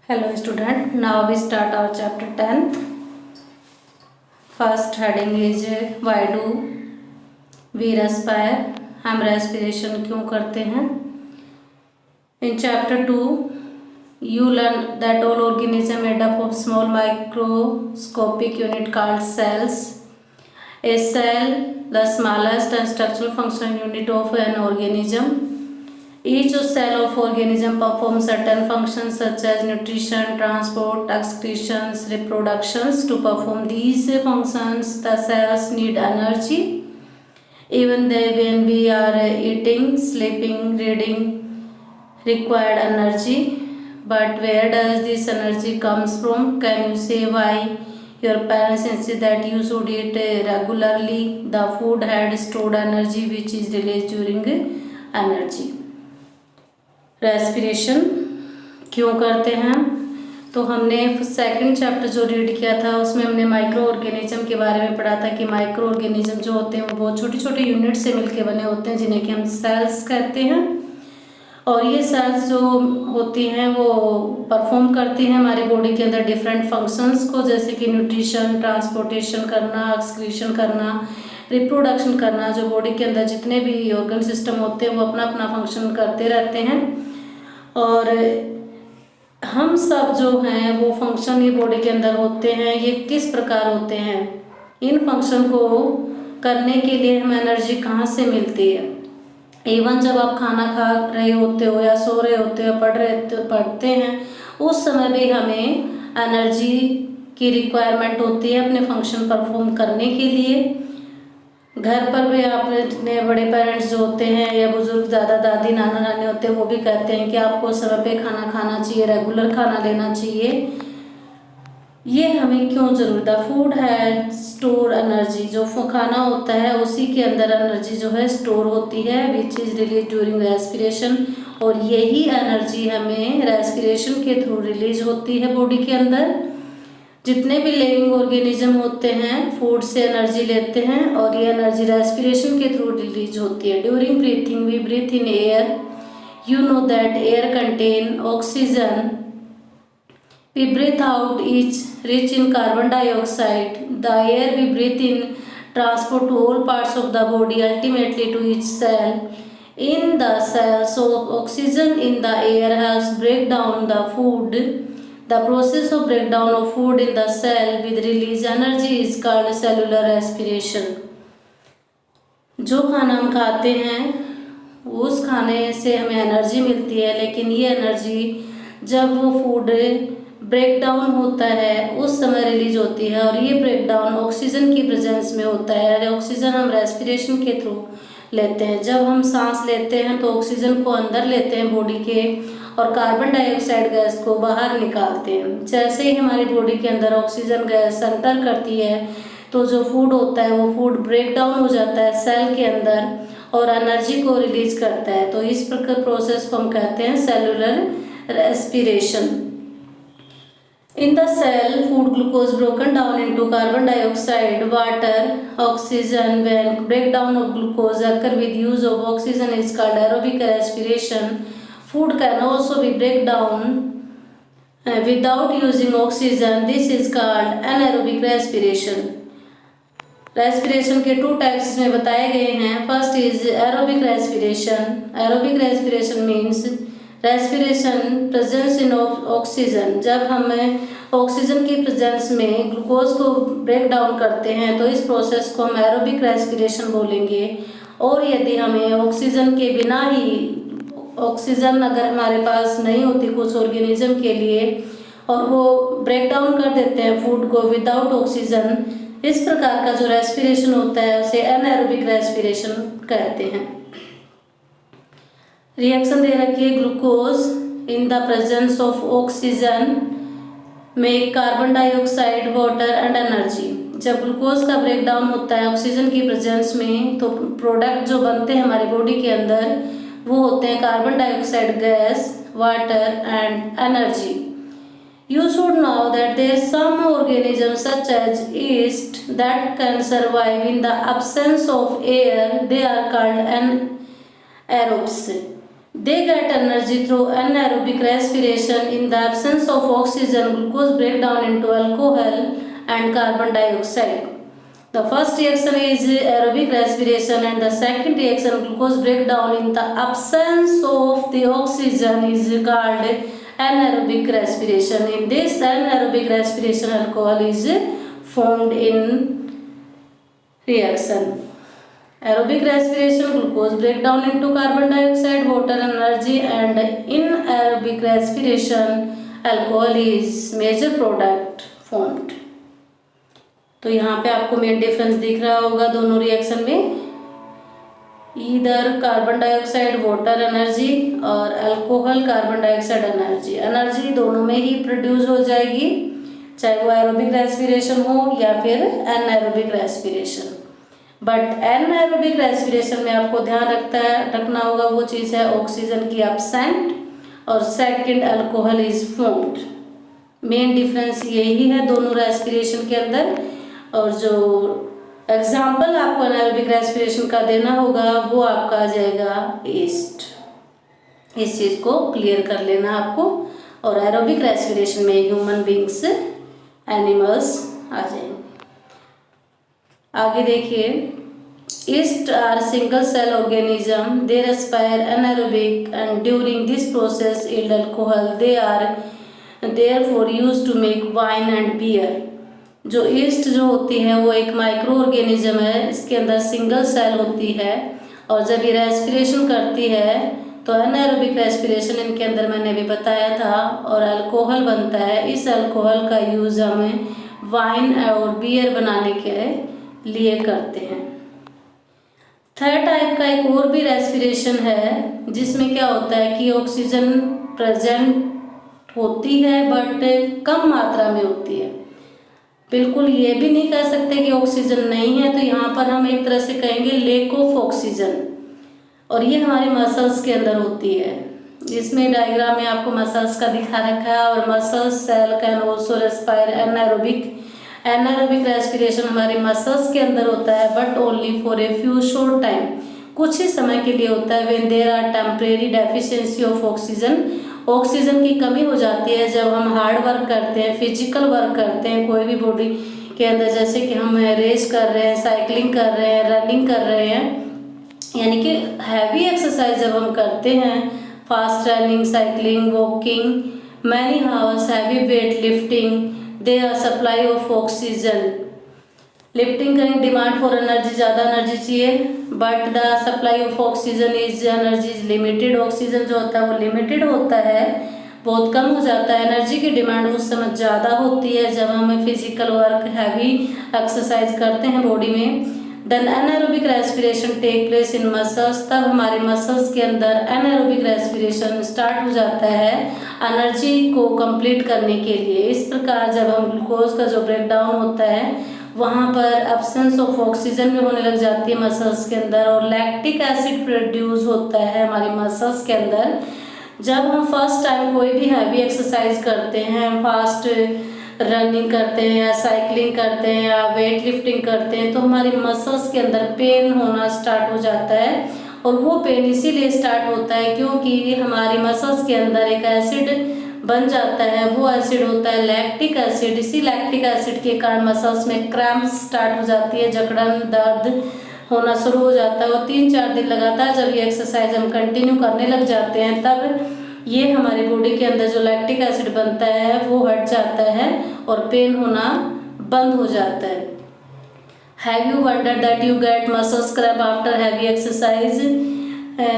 Hello student, now we start our chapter 10th. First heading is why do we respire? हम respiration क्यों करते हैं? In chapter 2, you learn that all organisms made up of small microscopic unit called cells. A cell, the smallest and structural functional unit of an organism. Each cell of organism performs certain functions such as nutrition, transport, excretions, reproductions. To perform these functions, the cells need energy. Even when we are eating, sleeping, reading, required energy. But where does this energy comes from? Can you say why your parents insist that you should eat regularly? The food had stored energy which is released during energy. Respiration क्यों करते हैं? तो हमने second chapter जो read किया था उसमें हमने माइक्रो ऑर्गेनिज्म के बारे में पढ़ा था कि माइक्रो ऑर्गेनिज्म जो होते हैं वो बहुत छोटे छोटे यूनिट से मिलकर बने होते हैं जिन्हें कि हम सेल्स कहते हैं। और ये सेल्स जो होती हैं वो परफॉर्म करती हैं हमारी बॉडी के अंदर डिफरेंट फंक्शंस को, जैसे कि न्यूट्रिशन, ट्रांसपोर्टेशन करना, एक्सक्रीशन करना, रिप्रोडक्शन करना। जो बॉडी के अंदर जितने भी ऑर्गन सिस्टम होते हैं वो अपना अपना फंक्शन करते रहते हैं और हम सब जो हैं वो फंक्शन ये बॉडी के अंदर होते हैं। ये किस प्रकार होते हैं? इन फंक्शन को करने के लिए हमें एनर्जी कहाँ से मिलती है? इवन जब आप खाना खा रहे होते हो या सो रहे होते हो, पढ़ते हैं, उस समय भी हमें एनर्जी की रिक्वायरमेंट होती है अपने फंक्शन परफॉर्म करने के लिए। घर पर भी अपने बड़े पेरेंट्स जो होते हैं या बुजुर्ग दादा दादी नाना नानी होते हैं वो भी कहते हैं कि आपको समय पे खाना खाना चाहिए, रेगुलर खाना लेना चाहिए। ये हमें क्यों जरूरत है? फूड है स्टोर एनर्जी, जो खाना होता है उसी के अंदर एनर्जी जो है स्टोर होती है which is release during respiration. और यही एनर्जी हमें रेस्पिरेशन के थ्रू रिलीज होती है बॉडी के अंदर। जितने भी लिविंग ऑर्गेनिज्म होते हैं फूड से एनर्जी लेते हैं और ये एनर्जी रेस्पिरेशन के थ्रू रिलीज होती है। During breathing we breathe in air, you know that air contain oxygen, we breathe out is rich in carbon dioxide. The air we breathe in transport to all parts of the body ultimately to each cell. In the cell, so oxygen in the air helps break down the food. The process of breakdown of food in the cell with release energy is called cellular respiration. जो खाना हम खाते हैं उस खाने से हमें energy मिलती है, लेकिन ये एनर्जी जब वो फूड ब्रेक डाउन होता है उस समय रिलीज होती है। और ये ब्रेक डाउन ऑक्सीजन की प्रेजेंस में होता है। ऑक्सीजन हम रेस्पिरेशन के थ्रू लेते हैं। जब हम सांस लेते हैं तो ऑक्सीजन को अंदर लेते हैं बॉडी के और कार्बन डाइऑक्साइड गैस को बाहर निकालते हैं। जैसे ही हमारी बॉडी के अंदर ऑक्सीजन गैस एंटर करती है तो जो फूड होता है वो फूड ब्रेक डाउन हो जाता है सेल के अंदर और एनर्जी को रिलीज करता है। तो इस प्रकार प्रोसेस को हम कहते हैं cellular respiration. In the cell, food glucose broken down into carbon dioxide, water, oxygen. When breakdown of glucose occur with use of oxygen is called aerobic respiration. Food can also be break down without using oxygen. This is called anaerobic respiration. Respiration के 2 types इसमें बताए गए हैं। First is aerobic respiration. Aerobic respiration means respiration presence in oxygen. जब हम oxygen की presence में glucose को ब्रेक डाउन करते हैं तो इस प्रोसेस को हम एरोबिक रेस्पिरेशन बोलेंगे। और यदि हमें ऑक्सीजन के बिना ही, ऑक्सीजन अगर हमारे पास नहीं होती कुछ ऑर्गेनिज्म के लिए और वो ब्रेक डाउन कर देते हैं फूड को विदाउट ऑक्सीजन, इस प्रकार का जो रेस्पिरेशन होता है उसे एनाएरोबिक रेस्पिरेशन कहते हैं। रिएक्शन दे रखी है, glucose in the presence of oxygen में carbon dioxide, water and energy. जब ग्लूकोज का ब्रेक डाउन होता है ऑक्सीजन की प्रेजेंस में तो प्रोडक्ट जो बनते हैं हमारी बॉडी के अंदर वो होते हैं carbon dioxide gas, water and energy. You should know that there are some organisms such as yeast that can survive in the absence of air. They are called anaerobes. They get energy through anaerobic respiration. In the absence of oxygen, glucose break down into alcohol and carbon dioxide. The first reaction is aerobic respiration, and the second reaction, glucose breakdown in the absence of the oxygen, is called anaerobic respiration. In this anaerobic respiration, alcohol is formed in reaction. Aerobic respiration, glucose breakdown into carbon dioxide, water, energy, and in aerobic respiration, alcohol is major product formed. तो यहाँ पे आपको main difference दिख रहा होगा दोनों reaction में, इधर कार्बन डाइऑक्साइड वाटर एनर्जी और alcohol carbon dioxide energy. Energy दोनों में ही प्रोड्यूस हो जाएगी, चाहे वो एरोबिक रेस्पिरेशन हो या फिर एनाएरोबिक रेस्पिरेशन। बट एनाएरोबिक रेस्पिरेशन में आपको ध्यान रखना होगा वो चीज़ है ऑक्सीजन की एब्सेंट और second alcohol is formed. Main difference यही है दोनों रेस्पिरेशन के अंदर। और जो एग्जाम्पल आपको एनाएरोबिक रेस्पिरेशन का देना होगा वो आपका आ जाएगा ईस्ट। इस चीज़ को क्लियर कर लेना आपको। और एरोबिक रेस्पिरेशन में ह्यूमन बींग्स, एनिमल्स आ जाएंगे। आगे देखिए, yeast are single cell organism, they respire anaerobic and during this process yield alcohol, they are therefore used to make wine and beer. जो ईस्ट जो होती है वो एक माइक्रो ऑर्गेनिज्म है, इसके अंदर सिंगल सेल होती है और जब ये रेस्पिरेशन करती है तो एनाएरोबिक रेस्पिरेशन इनके अंदर मैंने अभी बताया था और अल्कोहल बनता है। इस अल्कोहल का यूज़ हमें वाइन और बियर बनाने के लिए करते हैं। थर्ड टाइप का एक और भी रेस्पिरेशन है जिसमें क्या होता है कि ऑक्सीजन प्रेजेंट होती है बट कम मात्रा में होती है। बिल्कुल ये भी नहीं कह सकते कि ऑक्सीजन नहीं है, तो यहाँ पर हम एक तरह से कहेंगे लेक ऑफ ऑक्सीजन। और ये हमारे मसल्स के अंदर होती है। इसमें डायग्राम में आपको मसल्स का दिखा रखा है। और muscles cell can also respire anaerobic. Anaerobic respiration हमारे मसल्स के अंदर होता है but only for a few short time, कुछ ही समय के लिए होता है। When there are temporary deficiency of oxygen, oxygen की कमी हो जाती है जब हम हार्ड वर्क करते हैं, फिजिकल वर्क करते हैं कोई भी बॉडी के अंदर, जैसे कि हम रेस कर रहे हैं, साइकिलिंग कर रहे हैं, रनिंग कर रहे हैं, यानी कि हैवी एक्सरसाइज जब हम करते हैं, fast running, cycling, walking, many hours, heavy weight lifting, they are supply of oxygen. Lifting करेंगे, डिमांड फॉर एनर्जी, ज़्यादा एनर्जी चाहिए, but the supply of oxygen is energy is limited. Oxygen जो होता है वो लिमिटेड होता है, बहुत कम हो जाता है। एनर्जी की डिमांड उस समय ज़्यादा होती है जब हम फिजिकल वर्क, हैवी एक्सरसाइज करते हैं बॉडी में। Then anaerobic respiration take place in muscles, तब हमारे मसल्स के अंदर एनाएरोबिक रेस्पिरेशन स्टार्ट हो जाता है एनर्जी को कंप्लीट करने के लिए। इस प्रकार जब हम ग्लूकोज का जो ब्रेक डाउन होता है वहाँ पर एब्सेंस ऑफ ऑक्सीजन भी होने लग जाती है मसल्स के अंदर और लैक्टिक एसिड प्रोड्यूस होता है हमारे मसल्स के अंदर। जब हम फर्स्ट टाइम कोई भी हैवी एक्सरसाइज करते हैं, फास्ट रनिंग करते हैं या साइकिलिंग करते हैं या वेट लिफ्टिंग करते हैं, तो हमारी मसल्स के अंदर पेन होना स्टार्ट हो जाता है। और वो पेन इसीलिए स्टार्ट होता है क्योंकि हमारी मसल्स के अंदर एक एसिड बन जाता है, वो एसिड होता है लैक्टिक एसिड। इसी लैक्टिक एसिड के कारण मसल्स में क्रैम्प्स स्टार्ट हो जाती है, जकड़न, दर्द होना शुरू हो जाता है। और 3-4 दिन लगातार जब ये एक्सरसाइज हम कंटिन्यू करने लग जाते हैं तब ये हमारी बॉडी के अंदर जो लैक्टिक एसिड बनता है वो हट जाता है और पेन होना बंद हो जाता है। Have you wondered that you get muscles cramp after heavy exercise?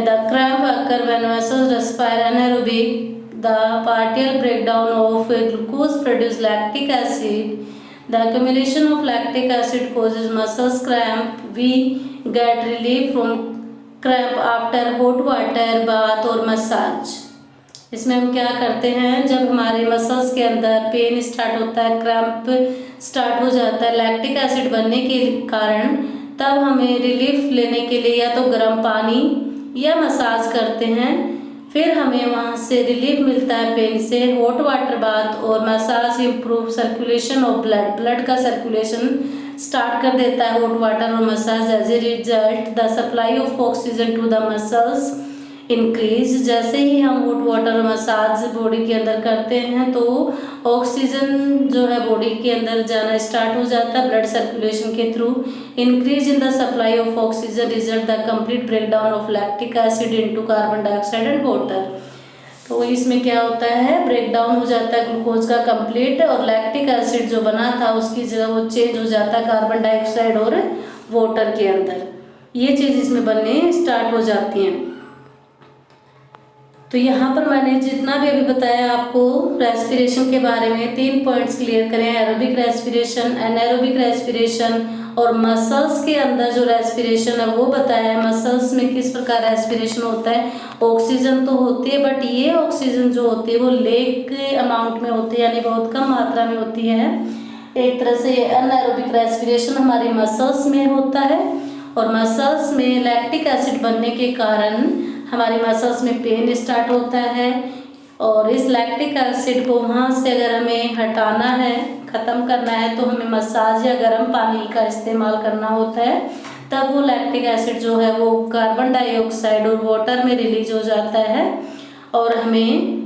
The cramp occur when muscles respire anaerobic, the partial breakdown of glucose produces lactic acid. The accumulation of lactic acid causes muscle cramp. We get relief from cramp after hot water bath or massage. इसमें हम क्या करते हैं, जब हमारे muscles के अंदर pain start होता है, क्रैम्प स्टार्ट हो जाता है लैक्टिक एसिड बनने के कारण, तब हमें रिलीफ लेने के लिए या तो गर्म पानी या मसाज करते हैं, फिर हमें वहाँ से रिलीफ मिलता है पेन से। हॉट वाटर बाथ और massage improve circulation of blood, blood का सर्कुलेशन स्टार्ट कर देता है हॉट वाटर और massage. As a result the supply of oxygen to the muscles increase. जैसे ही हम हॉट वाटर मसाज बॉडी के अंदर करते हैं तो ऑक्सीजन जो है बॉडी के अंदर जाना स्टार्ट हो जाता है ब्लड सर्कुलेशन के through. Increase in the supply of oxygen result the complete breakdown of lactic acid into carbon dioxide and water. तो इसमें क्या होता है, ब्रेकडाउन हो जाता है ग्लूकोज का कंप्लीट, और लैक्टिक एसिड जो बना था उसकी जगह वो चेंज हो जाता है कार्बन डाइऑक्साइड और वाटर के अंदर। ये चीज़ इसमें बनने स्टार्ट हो जाती हैं। तो यहाँ पर मैंने जितना भी अभी बताया आपको रेस्पिरेशन के बारे में 3 पॉइंट्स क्लियर करें, एरोबिक रेस्पिरेशन, एनारोबिक रेस्पिरेशन और मसल्स के अंदर जो रेस्पिरेशन है वो बताया है। मसल्स में किस प्रकार रेस्पिरेशन होता है, ऑक्सीजन तो होती है बट ये ऑक्सीजन जो होती है वो लेक अमाउंट में होती है, यानी बहुत कम मात्रा में होती है। एक तरह से एनारोबिक रेस्पिरेशन हमारी मसल्स में होता है, और मसल्स में लैक्टिक एसिड बनने के कारण हमारी मसल्स में पेन स्टार्ट होता है, और इस लैक्टिक एसिड को वहाँ से अगर हमें हटाना है, ख़त्म करना है, तो हमें मसाज या गर्म पानी का इस्तेमाल करना होता है। तब वो लैक्टिक एसिड जो है वो कार्बन डाइऑक्साइड और वाटर में रिलीज हो जाता है, और हमें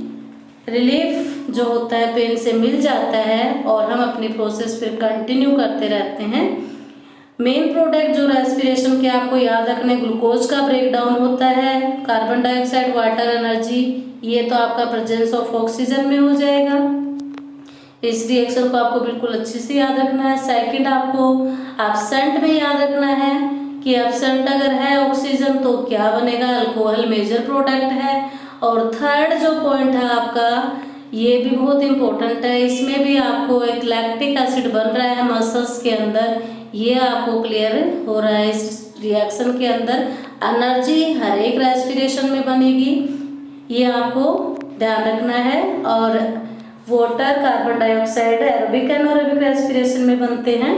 रिलीफ जो होता है पेन से मिल जाता है, और हम अपनी प्रोसेस फिर कंटिन्यू करते रहते हैं। मेन प्रोडक्ट जो रेस्पिरेशन के आपको याद रखने, ग्लूकोज का ब्रेकडाउन होता है, कार्बन डाइऑक्साइड, वाटर, एनर्जी, ये तो आपका प्रेजेंस ऑफ ऑक्सीजन में हो जाएगा। इस रिएक्शन को आपको बिल्कुल अच्छे से याद रखना है। सेकंड, आपको एब्सेंट में याद रखना है कि एब्सेंट अगर है ऑक्सीजन तो क्या बनेगा, अल्कोहल मेजर प्रोडक्ट है। और थर्ड जो पॉइंट है आपका, ये भी बहुत इंपॉर्टेंट है, इसमें भी आपको एक लैक्टिक एसिड बन रहा है मसल्स के अंदर, ये आपको क्लियर हो रहा है इस रिएक्शन के अंदर। एनर्जी हर एक रेस्पिरेशन में बनेगी, ये आपको ध्यान रखना है। और water, carbon dioxide aerobic anaerobic respiration में बनते हैं।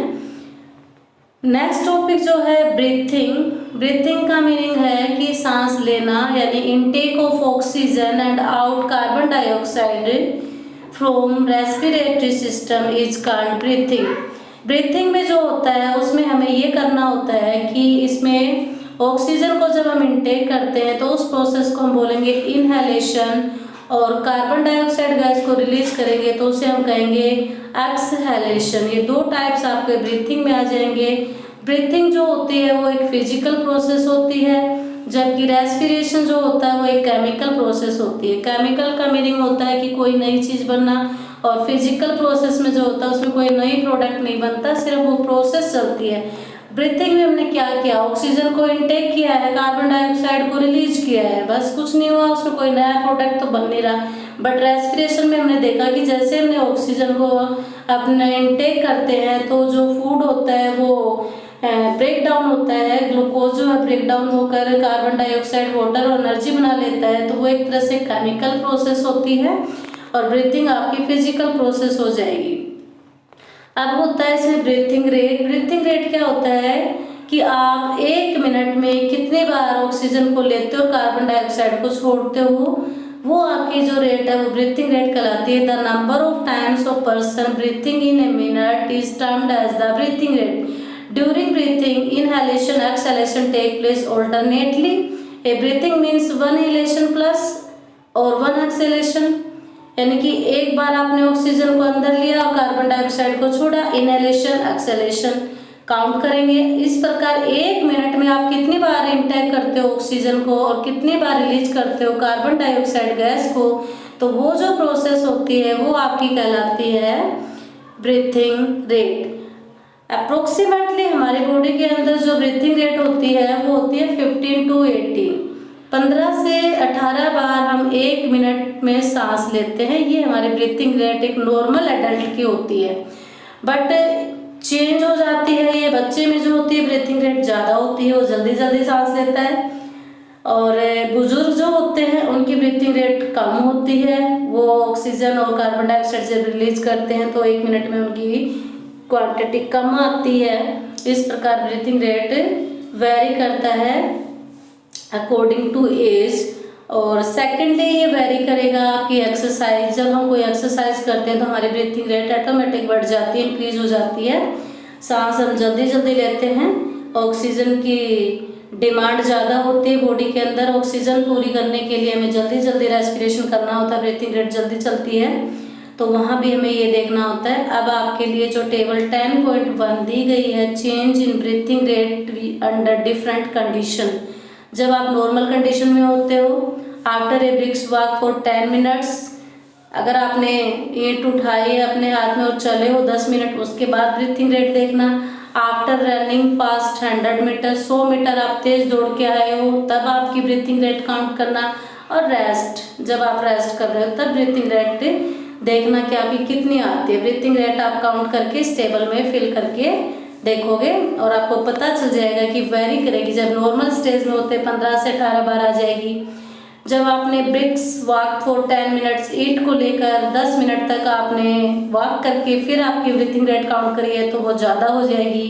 नेक्स्ट टॉपिक जो है ब्रीथिंग। ब्रीथिंग का मीनिंग है कि सांस लेना, यानी intake of oxygen and out carbon dioxide from respiratory system is called breathing. Breathing में जो होता है उसमें हमें ये करना होता है कि इसमें ऑक्सीजन को जब हम इनटेक करते हैं तो उस प्रोसेस को हम बोलेंगे इनहेलेशन, और कार्बन डाइऑक्साइड गैस को रिलीज करेंगे तो उसे हम कहेंगे एक्सहेलेशन। ये दो टाइप्स आपके ब्रीथिंग में आ जाएंगे। ब्रीथिंग जो होती है वो एक फिजिकल प्रोसेस होती है, जबकि रेस्पिरेशन जो होता है वो एक केमिकल प्रोसेस होती है। केमिकल का मीनिंग होता है कि कोई नई चीज़ बनना, और फिजिकल प्रोसेस में जो होता है उसमें कोई नई प्रोडक्ट नहीं बनता, सिर्फ वो प्रोसेस चलती है। ब्रीथिंग में हमने क्या किया, ऑक्सीजन को इनटेक किया है, कार्बन डाइऑक्साइड को रिलीज किया है, बस कुछ नहीं हुआ, उसमें कोई नया प्रोडक्ट तो बन नहीं रहा। बट रेस्पिरेशन में हमने देखा कि जैसे हमने ऑक्सीजन को अपने इनटेक करते हैं तो जो फूड होता है वो ब्रेक डाउन होता है, ग्लूकोज जो है ब्रेक डाउन होकर कार्बन डाइऑक्साइड, वाटर और एनर्जी बना लेता है, तो वो एक तरह से केमिकल प्रोसेस होती है, और ब्रीथिंग आपकी फिजिकल प्रोसेस हो जाएगी। अब होता है इसमें ब्रीथिंग रेट। ब्रीथिंग रेट क्या होता है कि आप 1 मिनट में कितने बार ऑक्सीजन को लेते हो और कार्बन डाइऑक्साइड को छोड़ते हो, वो आपकी जो रेट है वो ब्रीथिंग रेट कहलाती है। The number of times of person breathing in a minute is termed as the breathing rate. During breathing inhalation exhalation take place alternately. A breathing means 1 inhalation plus और 1 exhalation, यानी कि एक बार आपने oxygen को अंदर लिया और कार्बन डाइऑक्साइड को छोड़ा, इनहेलेशन एक्सहेलेशन काउंट करेंगे। इस प्रकार 1 मिनट में आप कितनी बार इनटेक करते हो ऑक्सीजन को और कितनी बार रिलीज करते हो कार्बन डाइऑक्साइड गैस को, तो वो जो प्रोसेस होती है वो आपकी कहलाती है ब्रीथिंग रेट। अप्रोक्सीमेटली हमारी बॉडी के अंदर जो ब्रीथिंग रेट होती है वो होती है 15 to 18, 15 से 18 बार हम 1 मिनट में सांस लेते हैं। ये हमारी ब्रीथिंग रेट एक नॉर्मल एडल्ट की होती है, बट चेंज हो जाती है। ये बच्चे में जो होती है ब्रीथिंग रेट ज़्यादा होती है, वो जल्दी जल्दी सांस लेता है, और बुजुर्ग जो होते हैं उनकी ब्रीथिंग रेट कम होती है, वो ऑक्सीजन और कार्बन डाइऑक्साइड जब रिलीज करते हैं तो 1 मिनट में उनकी क्वांटिटी कम आती है। इस प्रकार ब्रीथिंग रेट वेरी करता है अकॉर्डिंग टू एज। और सेकेंडली ये वेरी करेगा आपकी एक्सरसाइज। जब हम कोई एक्सरसाइज करते हैं तो हमारी ब्रीथिंग रेट ऑटोमेटिक बढ़ जाती है, इंक्रीज हो जाती है। सांस हम जल्दी जल्दी लेते हैं, ऑक्सीजन की डिमांड ज़्यादा होती है बॉडी के अंदर ऑक्सीजन पूरी करने के लिए, हमें जल्दी जल्दी रेस्पिरेशन करना होता है, ब्रीथिंग रेट जल्दी चलती है, तो वहाँ भी हमें ये देखना होता है। अब आपके लिए जो टेबल 10.1 दी गई है, change in breathing rate under different condition. जब आप नॉर्मल कंडीशन में होते हो, after a brisk walk for 10 minutes, अगर आपने ईंट उठाई है अपने हाथ में और चले हो 10 मिनट, उसके बाद ब्रीथिंग रेट देखना। After running fast 100 metre, 100 metre आप तेज दौड़ के आए हो, तब आपकी ब्रीथिंग रेट काउंट करना। और रेस्ट, जब आप रेस्ट कर रहे हो तब ब्रीथिंग रेट देखना कि आपकी कितनी आती है। ब्रीथिंग रेट आप काउंट करके इस टेबल में फिल करके देखोगे और आपको पता चल जाएगा कि वेरी करेगी। जब नॉर्मल स्टेज में होते 15 से 18 बार आ जाएगी। जब आपने ब्रिस्क वॉक फॉर 10 मिनट्स, ईंट को लेकर 10 मिनट तक आपने वॉक करके फिर आपकी ब्रीथिंग रेट काउंट करी है तो वो ज़्यादा हो जाएगी।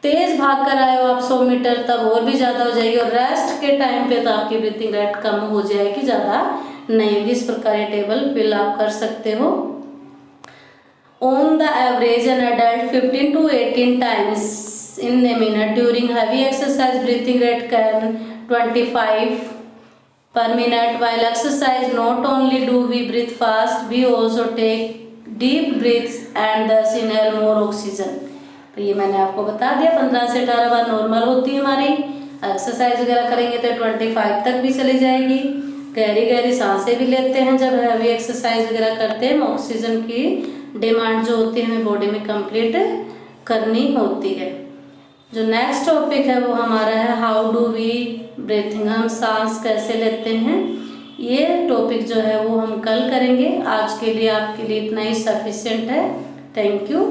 तेज़ भाग कर आए हो आप 100 मीटर, तब और भी ज़्यादा हो जाएगी। और रेस्ट के टाइम पे तो आपकी ब्रीथिंग रेट कम हो जाएगी, ज़्यादा नहीं होगी। इस प्रकार ये टेबल फिल आप कर सकते हो। On the average, an adult 15 to 18 times in a minute during heavy exercise, breathing rate can 25 per minute. While exercise, not only do we breathe fast, we also take deep breaths and thus inhale more oxygen. तो ये मैंने आपको बता दिया, 15 से 18 बार normal होती है हमारी। एक्सरसाइज वगैरह करेंगे तो 25 तक भी चली जाएगी। गहरी गहरी सांसें भी लेते हैं जब हैवी एक्सरसाइज वगैरह करते हैं। ऑक्सीजन की डिमांड जो होती है हमें बॉडी में कंप्लीट करनी होती है। जो नेक्स्ट टॉपिक है वो हमारा है हाउ डू वी ब्रीथिंग, हम सांस कैसे लेते हैं। ये टॉपिक जो है वो हम कल करेंगे। आज के लिए आपके लिए इतना ही सफिशिएंट है। Thank you.